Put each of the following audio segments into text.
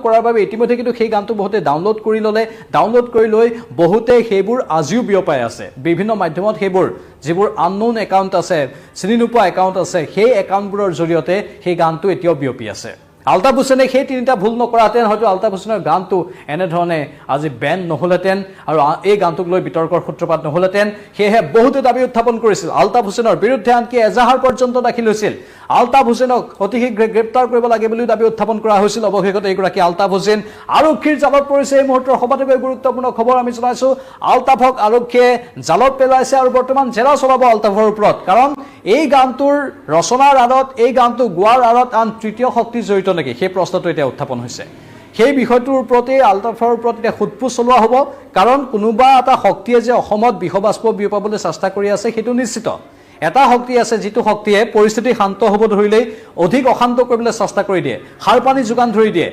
কৰাৰ বাবে ইতিমধ্যে কিন্তু সেই গানটো বহুতে ডাউনলোড কৰি ল'লে ডাউনলোড কৰি লৈ বহুতে সেইবোৰ আজিও বিয়পাই আছে বিভিন্ন মাধ্যমত সেইবোৰ যিবোৰ আননোন একাউণ্ট আছে চিনি নোপোৱা একাউণ্ট আছে সেই একাউণ্টবোৰৰ জৰিয়তে সেই গানটো এতিয়াও বিয়পি আছে আলতাফ হুছেইনে সেই তিনিটা ভুল নকৰাহেঁতেন হয়তো আলতাফ হুছেইনৰ গানটো এনেধৰণে আজি বেন নহ'লহেঁতেন আৰু এই গানটোক লৈ বিতৰ্কৰ সূত্ৰপাত নহ'লহেঁতেন সেয়েহে বহুতে দাবী উত্থাপন কৰিছিল আলতাফ হুছেইনৰ বিৰুদ্ধে আনকি এজাহাৰ পৰ্যন্ত দাখিল হৈছিল আলতাফ হুছেইনক অতি শীঘ্ৰে গ্ৰেপ্তাৰ কৰিব লাগে বুলি দাবী উত্থাপন কৰা হৈছিল অৱশেষত এইগৰাকী আলতাফ হুছেইন আৰক্ষীৰ জালত পৰিছে এই মুহূৰ্তৰ সবাতোকৈ গুৰুত্বপূৰ্ণ খবৰ আমি জনাইছোঁ আলতাফক আৰক্ষীয়ে জালত পেলাইছে আৰু বৰ্তমান জেৰা চলাব আলতাফৰ ওপৰত কাৰণ এই গানটোৰ ৰচনাৰ আঁৰত এই গানটো গোৱাৰ আঁৰত আন তৃতীয় শক্তি জড়িত নেকি সেই প্ৰশ্নটো এতিয়া উত্থাপন হৈছে সেই বিষয়টোৰ ওপৰতে আলতাফৰ ওপৰত এতিয়া সোধপোছ চলোৱা হ'ব কাৰণ কোনোবা এটা শক্তিয়ে যে অসমত বিহবাস্প বিয়পাবলৈ চেষ্টা কৰি আছে সেইটো নিশ্চিত এটা শক্তি আছে যিটো শক্তিয়ে পৰিস্থিতি শান্ত হ'ব ধৰিলেই অধিক অশান্ত কৰিবলৈ চেষ্টা কৰি দিয়ে সাৰ পানী যোগান ধৰি দিয়ে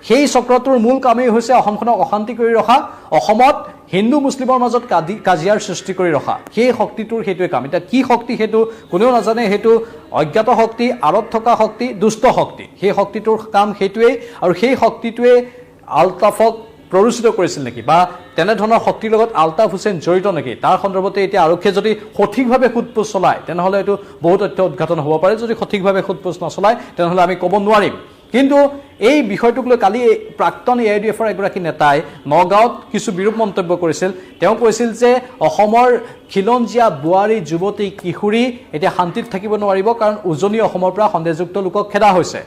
সেই চক্ৰটোৰ মূল কামেই হৈছে অসমখনক অশান্তি কৰি ৰখা অসমত হিন্দু মুছলিমৰ মাজত কাজিয়াৰ সৃষ্টি কৰি ৰখা সেই শক্তিটোৰ সেইটোৱে কাম এতিয়া কি শক্তি সেইটো কোনেও নাজানে সেইটো অজ্ঞাত শক্তি আঁৰত থকা শক্তি দুষ্ট শক্তি সেই শক্তিটোৰ কাম সেইটোৱেই আৰু সেই শক্তিটোৱে আলতাফক প্ৰৰোচিত কৰিছিল নেকি বা তেনেধৰণৰ শক্তিৰ লগত আলতাফ হুছেইন জড়িত নেকি তাৰ সন্দৰ্ভতে এতিয়া আৰক্ষীয়ে যদি সঠিকভাৱে সোধপোছ চলায় তেনেহ'লে এইটো বহু তথ্য উদ্ঘাটন হ'ব পাৰে যদি সঠিকভাৱে সোধপোছ নচলায় তেনেহ'লে আমি ক'ব নোৱাৰিম কিন্তু এই বিষয়টোক লৈ কালি প্ৰাক্তন AIDFৰ এগৰাকী নেতাই নগাঁৱত কিছু বিৰূপ মন্তব্য কৰিছিল তেওঁ কৈছিল যে অসমৰ খিলঞ্জীয়া বোৱাৰী যুৱতী কিশোৰী এতিয়া শান্তিত থাকিব নোৱাৰিব কাৰণ উজনি অসমৰ পৰা সন্দেহযুক্ত লোকক খেদা হৈছে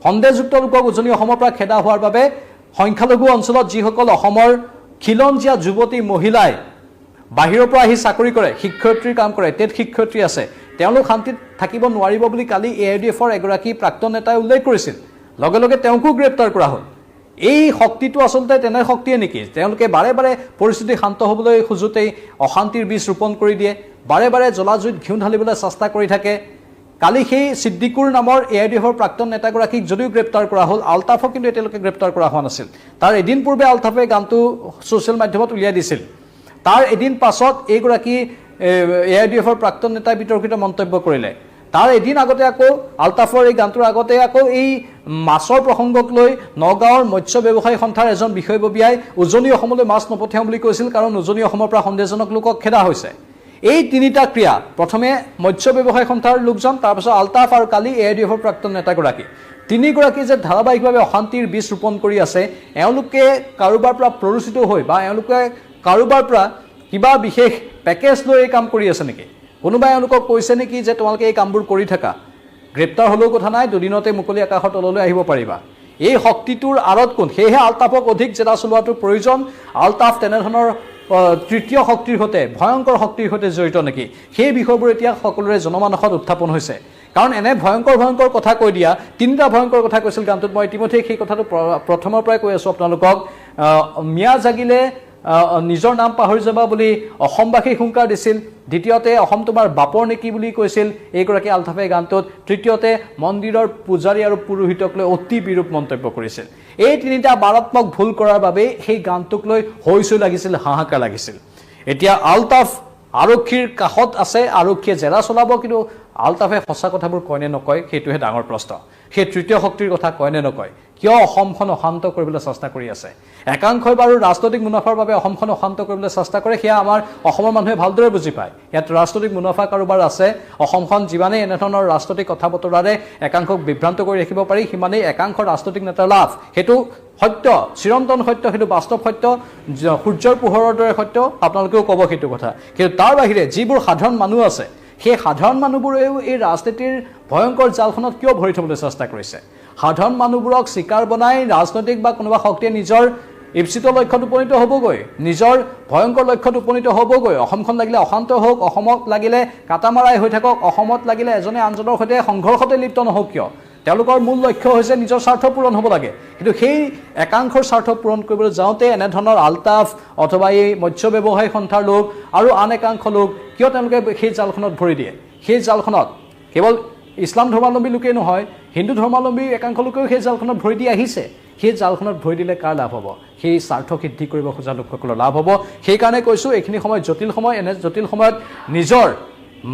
সন্দেহযুক্ত লোকক উজনি অসমৰ পৰা খেদা হোৱাৰ বাবে সংখ্যালঘু অঞ্চলত যিসকল অসমৰ খিলঞ্জীয়া যুৱতী মহিলাই বাহিৰৰ পৰা আহি চাকৰি কৰে শিক্ষয়িত্ৰীৰ কাম কৰে টেট শিক্ষয়িত্ৰী আছে তেওঁলোক শান্তিত থাকিব নোৱাৰিব বুলি কালি AIDFৰ এগৰাকী প্ৰাক্তন নেতাই উল্লেখ কৰিছিল লগে লগে তেওঁকো গ্ৰেপ্তাৰ কৰা হ'ল এই শক্তিটো আচলতে তেনে শক্তিয়ে নেকি তেওঁলোকে বাৰে বাৰে পৰিস্থিতি শান্ত হ'বলৈ খোজোতেই অশান্তিৰ বীজ ৰোপণ কৰি দিয়ে বাৰে বাৰে জ্বলাজুইত ঘিউ ঢালিবলৈ চেষ্টা কৰি থাকে কালি সেই সিদ্দিকুৰ নামৰ AIDFৰ প্ৰাক্তন নেতাগৰাকীক যদিও গ্ৰেপ্তাৰ কৰা হ'ল আলতাফক কিন্তু এতিয়ালৈকে গ্ৰেপ্তাৰ কৰা হোৱা নাছিল তাৰ এদিন পূৰ্বে আলতাফে গানটো ছ'চিয়েল মাধ্যমত উলিয়াই দিছিল তাৰ এদিন পাছত এইগৰাকী AIDFৰ প্ৰাক্তন নেতাই বিতৰ্কিত মন্তব্য কৰিলে তাৰ এদিন আগতে আকৌ আলতাফৰ এই গানটোৰ আগতে আকৌ এই মাছৰ প্ৰসংগক লৈ নগাঁৱৰ মৎস্য ব্যৱসায়ী সন্থাৰ এজন বিষয়ববীয়াই উজনি অসমলৈ মাছ নপঠিয়াওঁ বুলি কৈছিল কাৰণ উজনি অসমৰ পৰা সন্দেহজনক লোকক খেদা হৈছে এই তিনিটা ক্ৰিয়া প্ৰথমে মৎস্য ব্যৱসায়ী সন্থাৰ লোকজন তাৰপিছত আলতাফ আৰু কালি AIDFৰ প্ৰাক্তন নেতাগৰাকী তিনিগৰাকী যে ধাৰাবাহিকভাৱে অশান্তিৰ বীজ ৰোপণ কৰি আছে এওঁলোকে কাৰোবাৰ পৰা প্ৰৰোচিত হৈ বা এওঁলোকে কাৰোবাৰ পৰা কিবা বিশেষ পেকেজ লৈ এই কাম কৰি আছে নেকি কোনোবাই এওঁলোকক কৈছে নেকি যে তোমালোকে এই কামবোৰ কৰি থাকা গ্ৰেপ্তাৰ হ'লেও কথা নাই দুদিনতে মুকলি আকাশৰ তললৈ আহিব পাৰিবা এই শক্তিটোৰ আঁৰত কোন সেয়েহে আলতাফক অধিক জেৰা চলোৱাটোৰ প্ৰয়োজন আলতাফ তেনেধৰণৰ তৃতীয় শক্তিৰ সৈতে ভয়ংকৰ শক্তিৰ সৈতে জড়িত নেকি সেই বিষয়বোৰ এতিয়া সকলোৰে জনমানসত উত্থাপন হৈছে কাৰণ এনে ভয়ংকৰ কথা কৈ দিয়া তিনিটা ভয়ংকৰ কথা কৈছিল গানটোত মই ইতিমধ্যে সেই কথাটো প্ৰথমৰ পৰাই কৈ আছোঁ আপোনালোকক মিয়া জাগিলে নিজৰ নাম পাহৰি যাবা বুলি অসমবাসীক হুংকাৰ দিছিল দ্বিতীয়তে অসম তোমাৰ বাপৰ নেকি বুলি কৈছিল এইগৰাকী আলতাফে গানটোত তৃতীয়তে মন্দিৰৰ পূজাৰী আৰু পুৰোহিতক লৈ অতি বিৰূপ মন্তব্য কৰিছিল এই তিনিটা মাৰাত্মক ভুল কৰাৰ বাবে সেই গানটোক লৈ হৈচৈ লাগিছিল হাহাকাৰ লাগিছিল এতিয়া আলতাফ আৰক্ষীৰ কাষত আছে আৰক্ষীয়ে জেৰা চলাব কিন্তু আলতাফে সঁচা কথাবোৰ কয় নে নকয় সেইটোহে ডাঙৰ প্ৰশ্ন সেই তৃতীয় শক্তিৰ কথা কয় নে নকয় কিয় অসমখন অশান্ত কৰিবলৈ চেষ্টা কৰি আছে একাংশই বাৰু ৰাজনৈতিক মুনাফাৰ বাবে অসমখন অশান্ত কৰিবলৈ চেষ্টা কৰে সেয়া আমাৰ অসমৰ মানুহে ভালদৰে বুজি পায় ইয়াত ৰাজনৈতিক মুনাফা কাৰোবাৰ আছে অসমখন যিমানেই এনেধৰণৰ ৰাজনৈতিক কথা বতৰাৰে একাংশক বিভ্ৰান্ত কৰি ৰাখিব পাৰি সিমানেই একাংশ ৰাজনৈতিক নেতাৰ লাভ সেইটো সত্য চিৰন্তন সত্য সেইটো বাস্তৱ সত্য সূৰ্যৰ পোহৰৰ দৰে সত্য আপোনালোকেও ক'ব সেইটো কথা কিন্তু তাৰ বাহিৰে যিবোৰ সাধাৰণ মানুহ আছে সেই সাধাৰণ মানুহবোৰেও এই ৰাজনীতিৰ ভয়ংকৰ জালখনত কিয় ভৰি থবলৈ চেষ্টা কৰিছে সাধাৰণ মানুহবোৰক চিকাৰ বনাই ৰাজনৈতিক বা কোনোবা শক্তিয়ে নিজৰ ইপ্সিত লক্ষ্যত উপনীত হ'বগৈ নিজৰ ভয়ংকৰ লক্ষ্যত উপনীত হ'বগৈ অসমখন লাগিলে অশান্ত হওক অসমত লাগিলে কাটামাৰাই হৈ থাকক অসমত লাগিলে এজনে আনজনৰ সৈতে সংঘৰ্ষতে লিপ্ত নহওক কিয় তেওঁলোকৰ মূল লক্ষ্য হৈছে নিজৰ স্বাৰ্থ পূৰণ হ'ব লাগে কিন্তু সেই একাংশৰ স্বাৰ্থ পূৰণ কৰিবলৈ যাওঁতে এনেধৰণৰ আলতাফ অথবা এই মৎস্য ব্যৱসায়ী সন্থাৰ লোক আৰু আন একাংশ লোক কিয় তেওঁলোকে সেই জালখনত ভৰি দিয়ে সেই জালখনত কেৱল ইছলাম ধৰ্মাৱলম্বী লোকেই নহয় হিন্দু ধৰ্মাৱলম্বী একাংশ লোকেও সেই জালখনত ভৰি দি আহিছে সেই জালখনত ভৰি দিলে কাৰ লাভ হ'ব সেই স্বাৰ্থ সিদ্ধি কৰিব খোজা লোকসকলৰ লাভ হ'ব সেইকাৰণে কৈছোঁ এইখিনি সময় জটিল সময় এনে জটিল সময়ত নিজৰ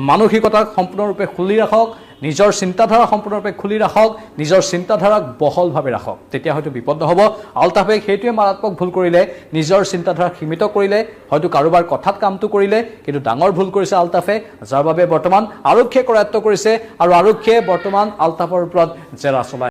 মানসিকতাক সম্পূৰ্ণৰূপে খুলি ৰাখক নিজৰ চিন্তাধাৰা সম্পূৰ্ণৰূপে খুলি ৰাখক, নিজৰ চিন্তাধাৰাক বহলভাৱে ৰাখক, তেতিয়া হয়তো বিপদ নহ'ব। আলতাফে সেইটোৱে মাৰাত্মক ভুল কৰিলে, নিজৰ চিন্তাধাৰাক সীমিত কৰিলে, হয়তো কাৰোবাৰ কথাত কামটো কৰিলে, কিন্তু ডাঙৰ ভুল কৰিছে আলতাফে, যাৰ বাবে বৰ্তমান আৰক্ষীয়ে কৰায়ত্ব কৰিছে আৰু আৰক্ষীয়ে বৰ্তমান আলতাফৰ ওপৰত জেৰা চলাই